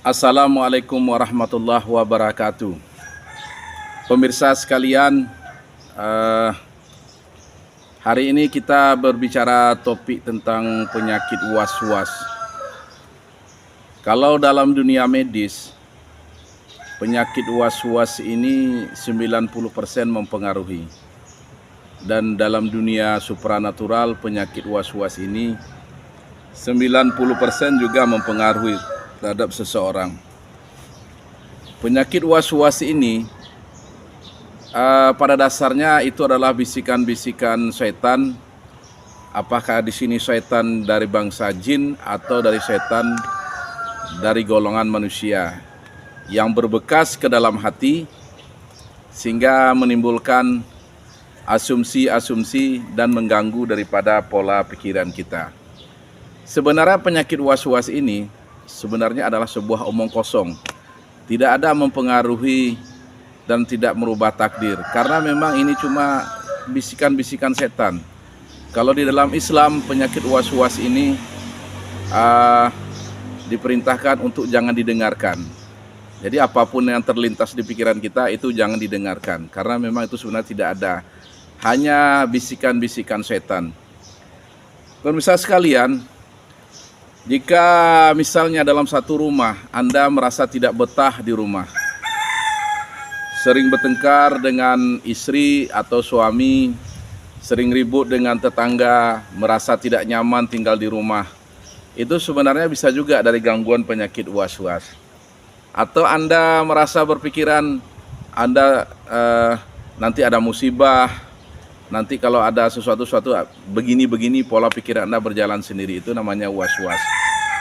Assalamualaikum warahmatullahi wabarakatuh. Pemirsa sekalian, eh, hari ini kita berbicara topik tentang penyakit was-was. Kalau dalam dunia medis, penyakit was-was ini 90% mempengaruhi. Dan dalam dunia supranatural, penyakit was-was ini 90% juga mempengaruhi terhadap seseorang. Penyakit was-was ini pada dasarnya itu adalah bisikan-bisikan setan. Apakah di sini setan dari bangsa jin atau dari setan dari golongan manusia yang berbekas ke dalam hati sehingga menimbulkan asumsi-asumsi dan mengganggu daripada pola pikiran kita. Sebenarnya penyakit was-was ini sebenarnya adalah sebuah omong kosong, tidak ada mempengaruhi dan tidak merubah takdir, karena memang ini cuma bisikan-bisikan setan. Kalau di dalam Islam, penyakit was-was ini diperintahkan untuk jangan didengarkan. Jadi apapun yang terlintas di pikiran kita itu jangan didengarkan, karena memang itu sebenarnya tidak ada, hanya bisikan-bisikan setan. Pemirsa sekalian, jika misalnya dalam satu rumah Anda merasa tidak betah di rumah, sering bertengkar dengan istri atau suami, sering ribut dengan tetangga, merasa tidak nyaman tinggal di rumah, itu sebenarnya bisa juga dari gangguan penyakit was-was. Atau Anda merasa berpikiran Anda nanti ada musibah, nanti kalau ada sesuatu begini-begini, pola pikir Anda berjalan sendiri, itu namanya was-was.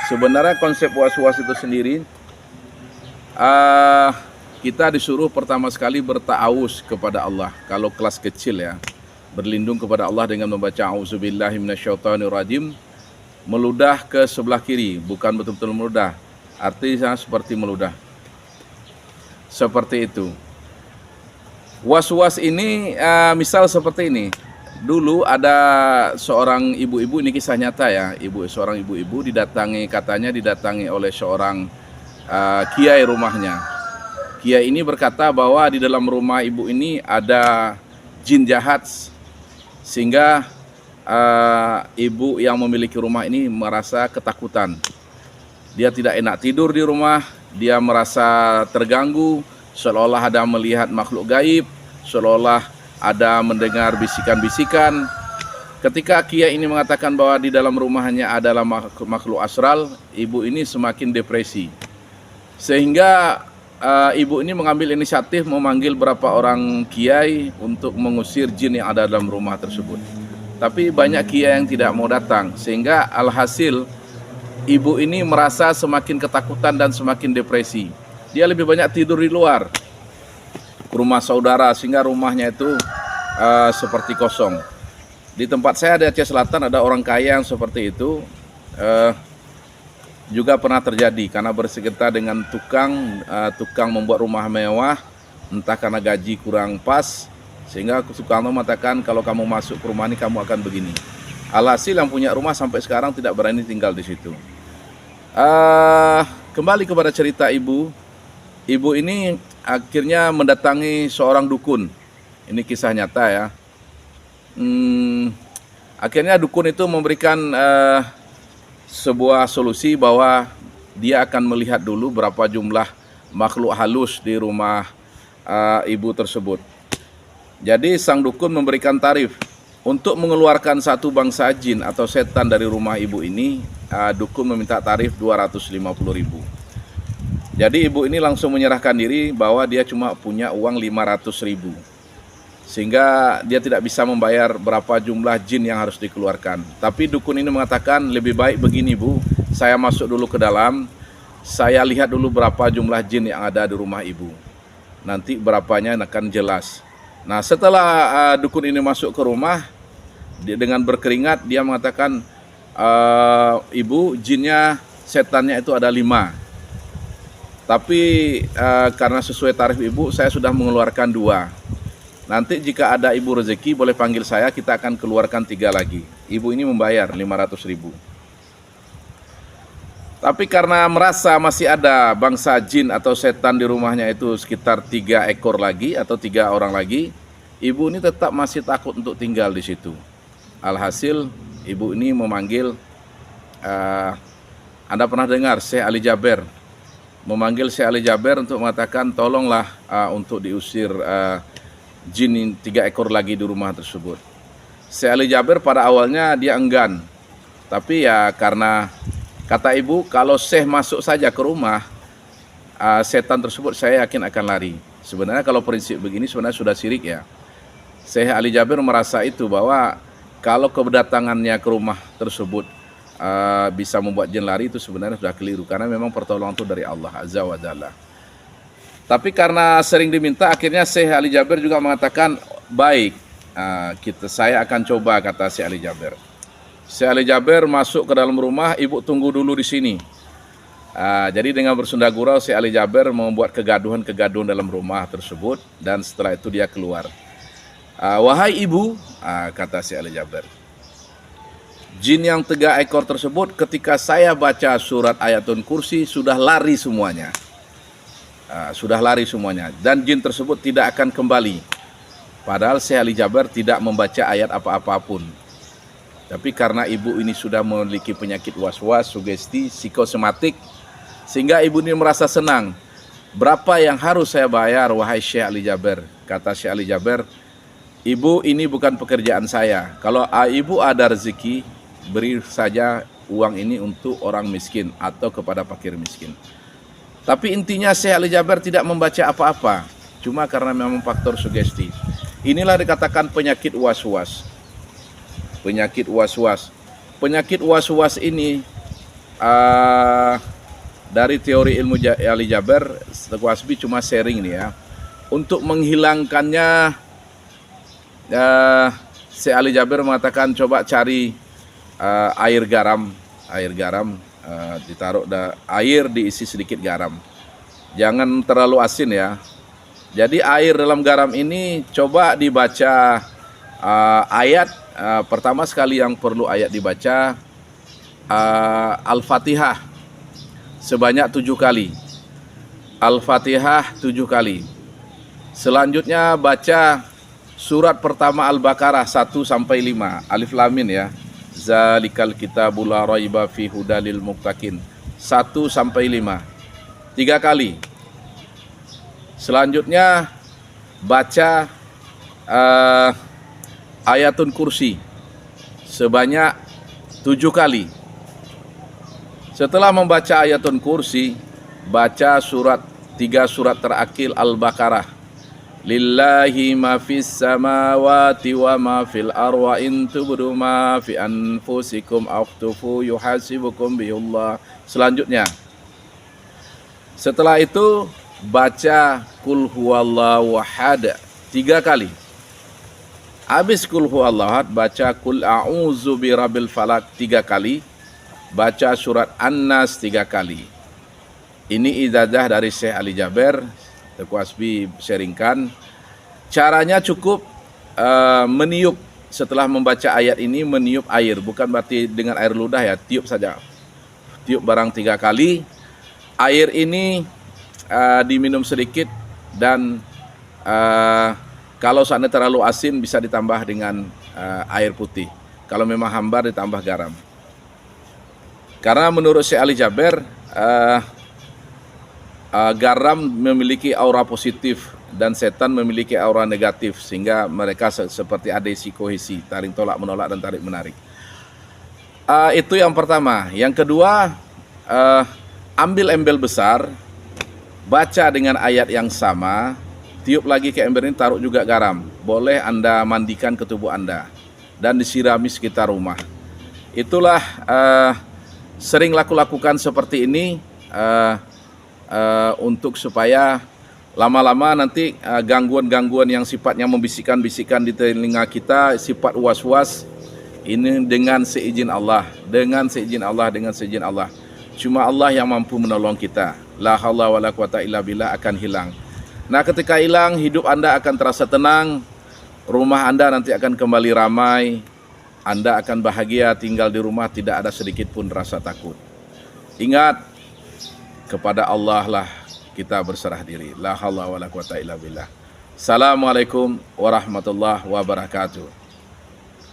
Sebenarnya konsep was-was itu sendiri, kita disuruh pertama sekali berta'awuz kepada Allah. Kalau kelas kecil ya, berlindung kepada Allah dengan membaca auzubillahi minasyaitonirrajim, meludah ke sebelah kiri, bukan betul-betul meludah, artinya seperti meludah. Seperti itu. Was-was ini misal seperti ini. Dulu ada seorang ibu-ibu, ini kisah nyata ya, seorang ibu-ibu didatangi oleh seorang kiai rumahnya. Kiai ini berkata bahwa di dalam rumah ibu ini ada jin jahat, sehingga ibu yang memiliki rumah ini merasa ketakutan. Dia tidak enak tidur di rumah, dia merasa terganggu, seolah-olah ada melihat makhluk gaib, seolah-olah ada mendengar bisikan-bisikan. Ketika kiai ini mengatakan bahwa di dalam rumahnya adalah makhluk astral, ibu ini semakin depresi. Sehingga ibu ini mengambil inisiatif memanggil beberapa orang kiai untuk mengusir jin yang ada dalam rumah tersebut. Tapi banyak kiai yang tidak mau datang, sehingga alhasil ibu ini merasa semakin ketakutan dan semakin depresi. Dia lebih banyak tidur di luar rumah saudara, sehingga rumahnya itu seperti kosong. Di tempat saya di Aceh Selatan ada orang kaya yang seperti itu, juga pernah terjadi karena bersengketa dengan tukang membuat rumah mewah, entah karena gaji kurang pas, sehingga tukang mengatakan kalau kamu masuk ke rumah ini kamu akan begini. Alhasil yang punya rumah sampai sekarang tidak berani tinggal di situ. Kembali kepada cerita ibu. Ibu ini akhirnya mendatangi seorang dukun. Ini kisah nyata ya. Akhirnya dukun itu memberikan sebuah solusi bahwa dia akan melihat dulu berapa jumlah makhluk halus di rumah ibu tersebut. Jadi sang dukun memberikan tarif untuk mengeluarkan satu bangsa jin atau setan dari rumah ibu ini. Dukun meminta tarif 250.000. Jadi ibu ini langsung menyerahkan diri bahwa dia cuma punya uang 500.000, sehingga dia tidak bisa membayar berapa jumlah jin yang harus dikeluarkan. Tapi dukun ini mengatakan lebih baik begini bu, saya masuk dulu ke dalam, saya lihat dulu berapa jumlah jin yang ada di rumah ibu, nanti berapanya akan jelas. Nah setelah dukun ini masuk ke rumah, dengan berkeringat dia mengatakan, ibu, jinnya, setannya itu ada 5. Tapi karena sesuai tarif ibu, saya sudah mengeluarkan 2. Nanti jika ada ibu rezeki boleh panggil saya, kita akan keluarkan 3 lagi. Ibu ini membayar 500.000. Tapi karena merasa masih ada bangsa jin atau setan di rumahnya itu sekitar 3 ekor lagi atau 3 orang lagi, ibu ini tetap masih takut untuk tinggal di situ. Alhasil ibu ini memanggil, Anda pernah dengar Syekh Ali Jaber, memanggil Syekh Ali Jaber untuk mengatakan tolonglah untuk diusir jin 3 ekor lagi di rumah tersebut. Syekh Ali Jaber pada awalnya dia enggan, tapi ya karena kata ibu, kalau Syekh masuk saja ke rumah, setan tersebut saya yakin akan lari. Sebenarnya kalau prinsip begini sebenarnya sudah syirik ya. Syekh Ali Jaber merasa itu, bahwa kalau kedatangannya ke rumah tersebut bisa membuat jin lari, itu sebenarnya sudah keliru. Karena memang pertolongan itu dari Allah Azza wa Jalla. Tapi karena sering diminta, akhirnya Syekh Ali Jaber juga mengatakan, baik, saya akan coba, kata Syekh Ali Jaber. Syekh Ali Jaber masuk ke dalam rumah, ibu tunggu dulu di sini. Jadi dengan bersunda gurau, Syekh Ali Jaber membuat kegaduhan dalam rumah tersebut, dan setelah itu dia keluar. Wahai ibu, kata Syekh Ali Jaber, jin yang 3 ekor tersebut ketika saya baca surat Ayatul Kursi sudah lari semuanya. Dan jin tersebut tidak akan kembali. Padahal Syekh Ali Jaber tidak membaca ayat apa-apapun. Tapi karena ibu ini sudah memiliki penyakit was-was, sugesti, psikosomatik, sehingga ibu ini merasa senang. Berapa yang harus saya bayar, wahai Syekh Ali Jaber? Kata Syekh Ali Jaber, ibu, ini bukan pekerjaan saya. Kalau ibu ada rezeki, beri saja uang ini untuk orang miskin atau kepada fakir miskin. Tapi intinya Syekh Ali Jaber tidak membaca apa-apa, cuma karena memang faktor sugesti. Inilah dikatakan penyakit was-was. Penyakit was-was ini dari teori ilmu Ali Jaber, Teguh Hasbi cuma sharing nih ya. Untuk menghilangkannya, Syekh Ali Jaber mengatakan coba cari air garam, ditaruh air diisi sedikit garam. Jangan terlalu asin ya. Jadi air dalam garam ini coba dibaca ayat. Pertama sekali yang perlu ayat dibaca Al-Fatihah sebanyak 7 kali. Al-Fatihah 7 kali. Selanjutnya baca surat pertama Al-Baqarah 1 sampai 5, Alif Lam Mim ya. Zalikal kitabul la raiba fi hudalil muttaqin 1 sampai 5. 3 kali. Selanjutnya baca Ayatul Kursi sebanyak 7 kali. Setelah membaca Ayatul Kursi, baca 3 surat terakhir Al-Baqarah. Lillahi ma fis samawati wa ma fil arwa in tubdu ma fi anfusikum aw tukhfu yuhasibukum bihullah. Selanjutnya, setelah itu baca Qul huwallahu ahad 3 kali. Habis Qul huwallahu ahad, baca Qul a'udzu birabbil falaq 3 kali. Baca surat An-Nas 3 kali. Ini ijazah dari Syekh Ali Jaber, Teguh Hasbi sharingkan. Caranya cukup meniup, setelah membaca ayat ini meniup air, bukan berarti dengan air ludah ya, tiup saja. Tiup barang 3 kali. Air ini diminum sedikit, dan kalau seandainya terlalu asin bisa ditambah dengan air putih. Kalau memang hambar ditambah garam. Karena menurut Syekh Ali Jaber, garam memiliki aura positif dan setan memiliki aura negatif, sehingga mereka seperti adesi kohesi, tarik tolak menolak dan tarik menarik. Itu yang pertama. Yang kedua, ambil ember besar, baca dengan ayat yang sama, tiup lagi ke ember ini, taruh juga garam. Boleh Anda mandikan ke tubuh Anda dan disirami sekitar rumah. Itulah sering lakukan seperti ini untuk supaya lama-lama nanti gangguan-gangguan yang sifatnya membisikkan-bisikkan di telinga kita, sifat was-was, ini dengan seizin Allah, dengan seizin Allah. Cuma Allah yang mampu menolong kita. La haula wala quwata illa billah, akan hilang. Nah, ketika hilang, hidup Anda akan terasa tenang, rumah Anda nanti akan kembali ramai, Anda akan bahagia tinggal di rumah, tidak ada sedikit pun rasa takut. Ingat, kepada Allah lah kita berserah diri. La haula wala quwata illa billah. Assalamualaikum warahmatullahi wabarakatuh.